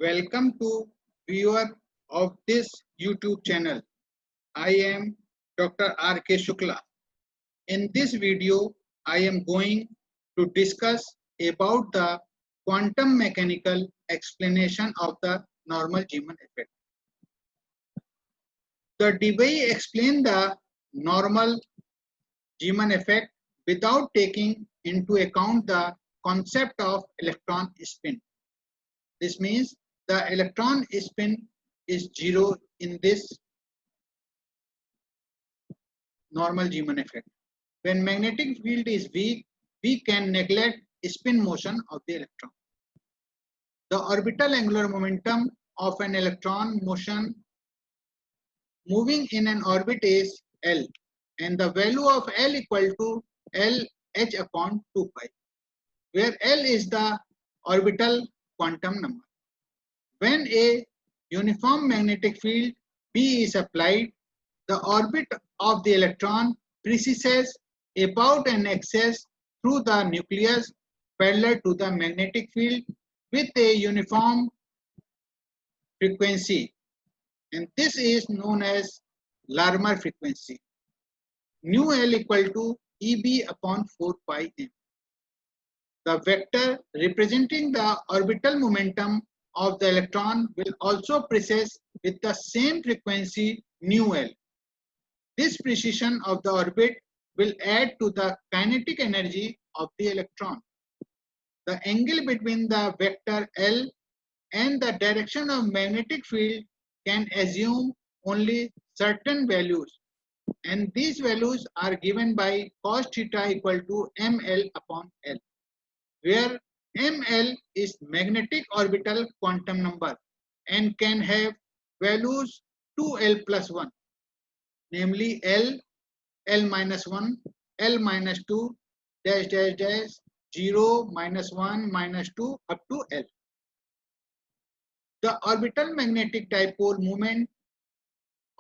Welcome to viewer of this YouTube channel. I am Dr. R.K. Shukla. In this video, I am going to discuss about the quantum mechanical explanation of the normal Zeeman effect. The Debye explained the normal Zeeman effect without taking into account the concept of electron spin. This means the electron spin is zero in this normal Zeeman effect. When magnetic field is weak, we can neglect spin motion of the electron. The orbital angular momentum of an electron motion moving in an orbit is L, and the value of L equal to L h upon 2 pi, where L is the orbital quantum number. When a uniform magnetic field B is applied, the orbit of the electron precesses about an axis through the nucleus parallel to the magnetic field with a uniform frequency, and this is known as Larmor frequency. Nu L equal to Eb upon 4 pi m. The vector representing the orbital momentum of the electron will also precess with the same frequency nu L. This precision of the orbit will add to the kinetic energy of the electron. The angle between the vector L and the direction of magnetic field can assume only certain values, and these values are given by cos theta equal to ml upon L, where ml is magnetic orbital quantum number and can have values 2l plus 1, namely L, L minus 1, L minus 2, dash dash dash 0, minus 1, minus 2 up to L. The orbital magnetic dipole moment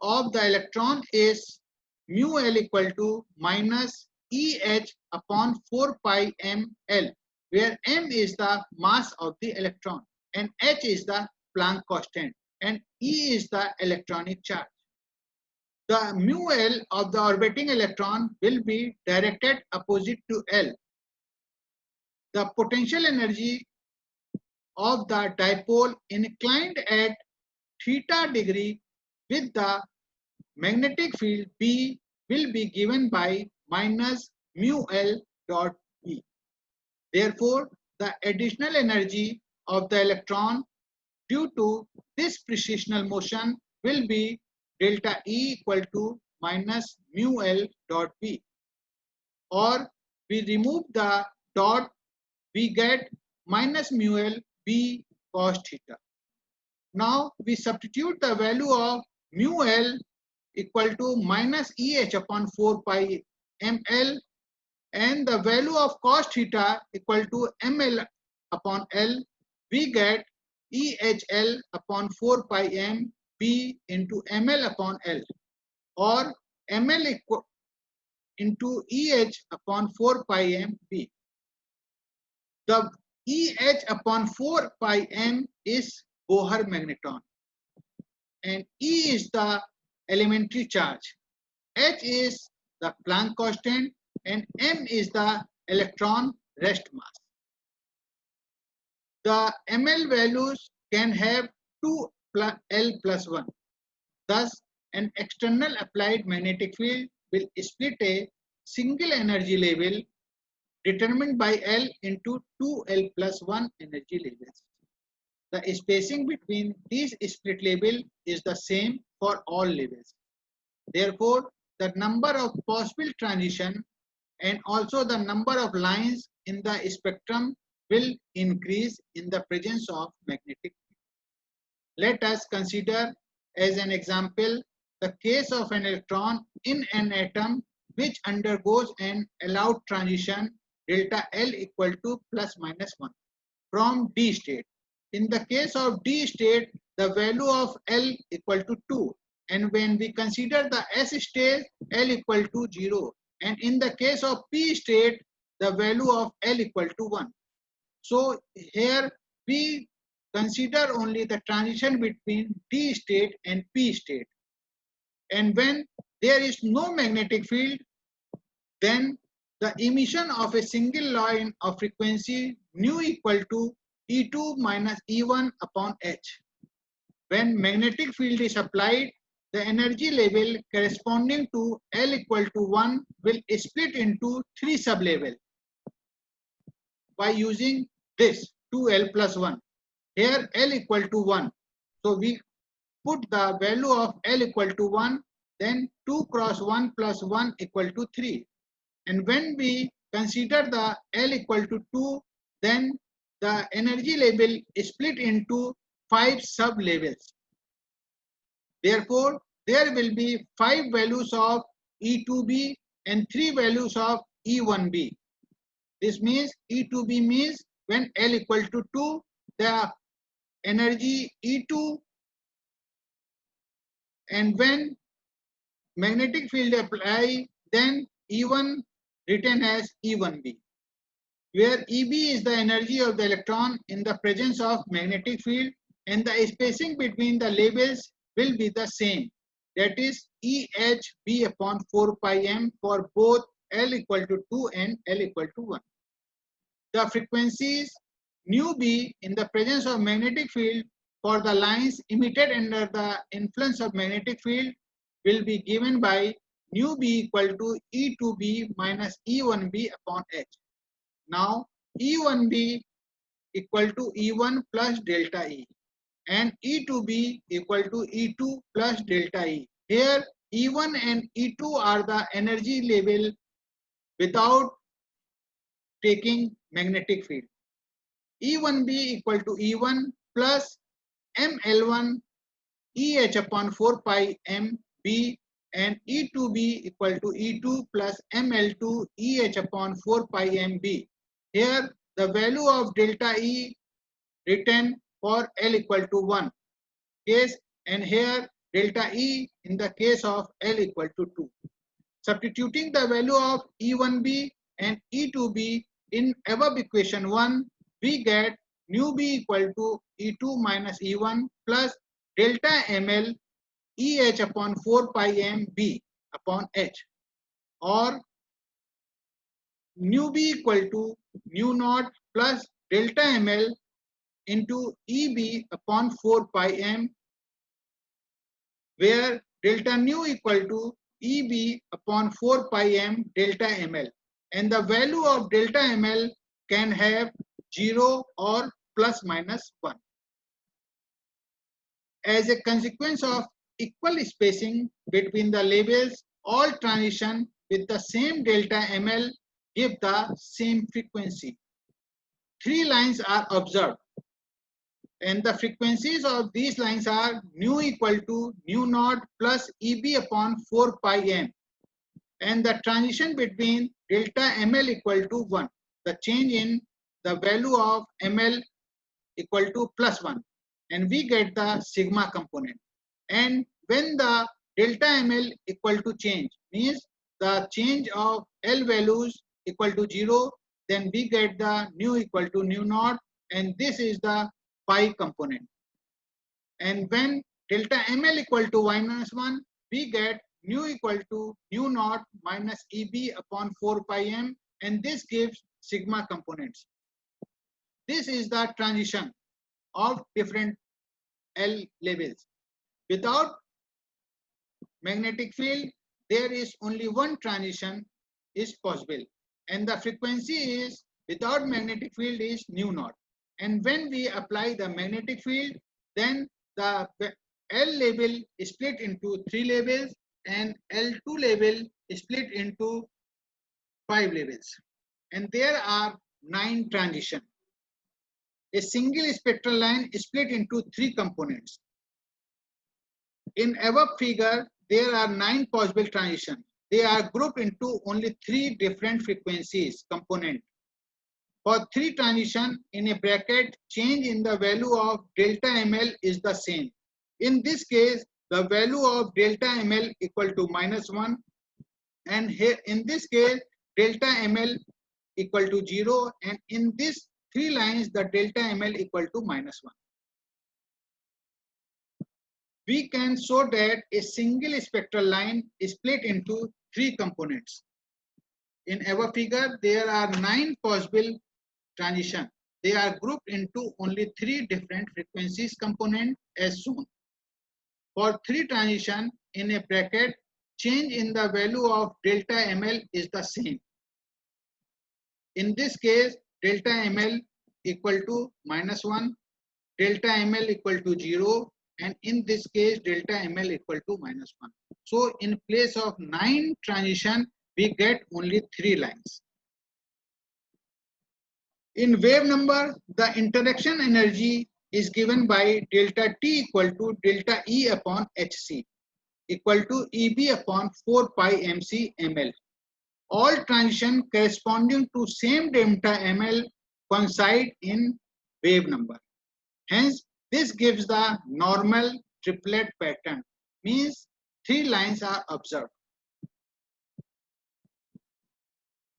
of the electron is mu L equal to minus EH upon 4 pi mL, where m is the mass of the electron and h is the Planck constant and E is the electronic charge. The mu L of the orbiting electron will be directed opposite to L. The potential energy of the dipole inclined at theta degree with the magnetic field B will be given by minus mu L dot B. Therefore, the additional energy of the electron due to this precessional motion will be delta E equal to minus mu L dot B. Or we remove the dot, we get minus mu L B cos theta. Now we substitute the value of mu L equal to minus EH upon 4 pi mL and the value of cos theta equal to mL upon L. We get EHL upon 4 pi m B into mL upon L, or mL equal into EH upon 4 pi m B. The EH upon 4 pi m is Bohr magneton, and E is the elementary charge, H is the Planck constant, and m is the electron rest mass. The ml values can have 2l plus 1. Thus, an external applied magnetic field will split a single energy level determined by L into 2l plus 1 energy levels. The spacing between these split levels is the same for all levels. Therefore, the number of possible transitions and also the number of lines in the spectrum will increase in the presence of magnetic field. Let us consider as an example the case of an electron in an atom which undergoes an allowed transition delta L equal to plus minus 1 from D state. In the case of D state, the value of L equal to 2, and when we consider the S state, L equal to 0, and in the case of P state, the value of L equal to 1. So here we consider only the transition between D state and P state. And when there is no magnetic field, then the emission of a single line of frequency nu equal to E2 minus E1 upon H. When magnetic field is applied, the energy level corresponding to L equal to 1 will split into 3 sublevels by using this 2L plus 1. Here L equal to 1. So we put the value of L equal to 1, then 2 cross 1 plus 1 equal to 3. And when we consider the L equal to 2, then the energy level is split into 5 sub-levels. Therefore, there will be 5 values of E2B and 3 values of E1B. This means E2B means when L equal to 2, the energy E2, and when magnetic field apply, then E1 written as E1B, where EB is the energy of the electron in the presence of magnetic field, and the spacing between the labels will be the same, that is EHB upon 4 pi m for both L equal to 2 and L equal to 1. The frequencies nu B in the presence of magnetic field for the lines emitted under the influence of magnetic field will be given by nu B equal to E2B minus E1B upon H. Now E1B equal to E1 plus delta E and E2B equal to E2 plus delta E. Here E1 and E2 are the energy level without taking magnetic field. E1B equal to E1 plus ML1 EH upon 4 pi m B, and E2B equal to E2 plus ML2 EH upon 4 pi m B. Here the value of delta E written for L equal to 1 case, and here delta E in the case of L equal to 2. Substituting the value of E1B and E2B in above equation 1, we get nu B equal to E2 minus E1 plus delta ML EH upon 4 pi m B upon H, or nu B equal to nu naught plus delta ML into EB upon 4 pi m, where delta nu equal to EB upon 4 pi m delta ML, and the value of delta ML can have 0 or plus minus 1. As a consequence of equal spacing between the labels, all transition with the same delta ML give the same frequency. 3 lines are observed, and the frequencies of these lines are nu equal to nu naught plus EB upon 4 pi m, and the transition between delta ML equal to 1. The change in the value of ML equal to plus 1, and we get the sigma component. And when the delta ML equal to change, means the change of L values equal to 0, then we get the nu equal to nu naught, and this is the pi component. And when delta ML equal to minus 1, we get nu equal to nu naught minus EB upon 4 pi m, and this gives sigma components. This is the transition of different L levels. Without magnetic field, there is only one transition is possible, and the frequency is without magnetic field is nu naught. And when we apply the magnetic field, then the L level is split into 3 levels, and L2 level is split into 5 levels, and there are 9 transitions. A single spectral line is split into 3 components. In above figure, there are 9 possible transitions. They are grouped into only 3 different frequencies component. For 3 transition in a bracket, change in the value of delta ML is the same. In this case, the value of delta ML equal to minus 1, and here in this case, delta ML equal to 0, and in these 3 lines, the delta ML equal to minus 1. we can show that a single spectral line is split into 3 components. In our figure, there are 9 possible transitions. They are grouped into only 3 different frequencies components as shown. For 3 transitions in a bracket, change in the value of delta ml is the same. In this case, delta ml equal to -1, delta ml equal to 0, and in this case, delta ml equal to -1. So in place of 9 transition, we get only 3 lines. In wave number, the interaction energy is given by delta T equal to delta E upon Hc equal to Eb upon 4 pi mc ml. All transition corresponding to same delta ml coincide in wave number. Hence, this gives the normal triplet pattern, means 3 lines are observed.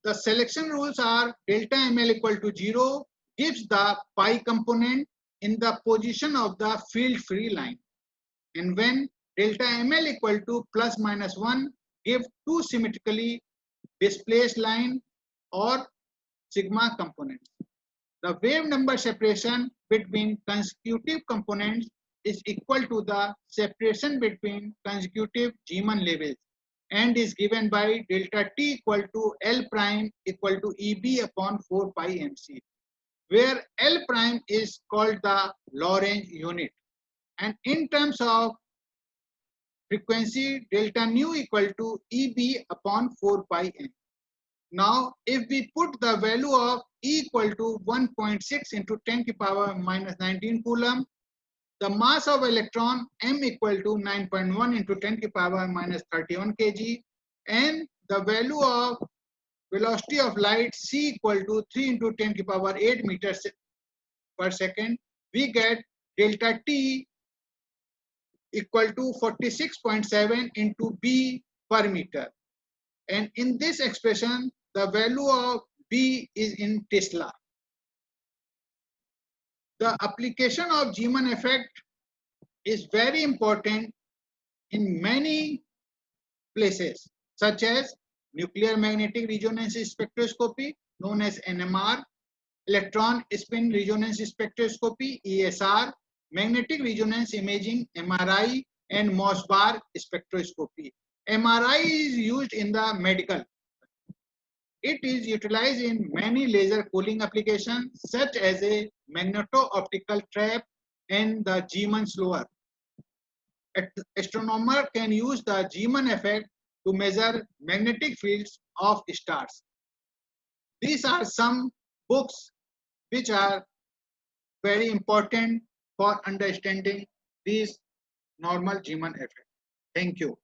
The selection rules are delta ml equal to 0 gives the pi component in the position of the field free line. And when delta ml equal to ±1 give two symmetrically displaced line or sigma components. The wave number separation between consecutive components is equal to the separation between consecutive Zeeman levels and is given by delta T equal to L prime equal to Eb upon 4 pi mc, where L prime is called the Lagrange unit. And in terms of frequency, delta nu equal to Eb upon 4 pi m. Now, if we put the value of E equal to 1.6 into 10 to the power minus 19 coulomb, the mass of electron m equal to 9.1 into 10 to the power minus 31 kg, and the value of velocity of light c equal to 3 into 10 to the power 8 meters per second, we get delta t equal to 46.7 into b per meter. And in this expression, the value of b is in Tesla. The application of Zeeman effect is very important in many places, such as nuclear magnetic resonance spectroscopy, known as NMR, electron spin resonance spectroscopy, ESR, magnetic resonance imaging, MRI, and Mossbauer spectroscopy. MRI is used in the medical. It is utilized in many laser cooling applications, such as a magneto-optical trap and the Zeeman slower. Astronomer can use the Zeeman effect to measure magnetic fields of stars. These are some books which are very important for understanding these normal Zeeman effect. Thank you.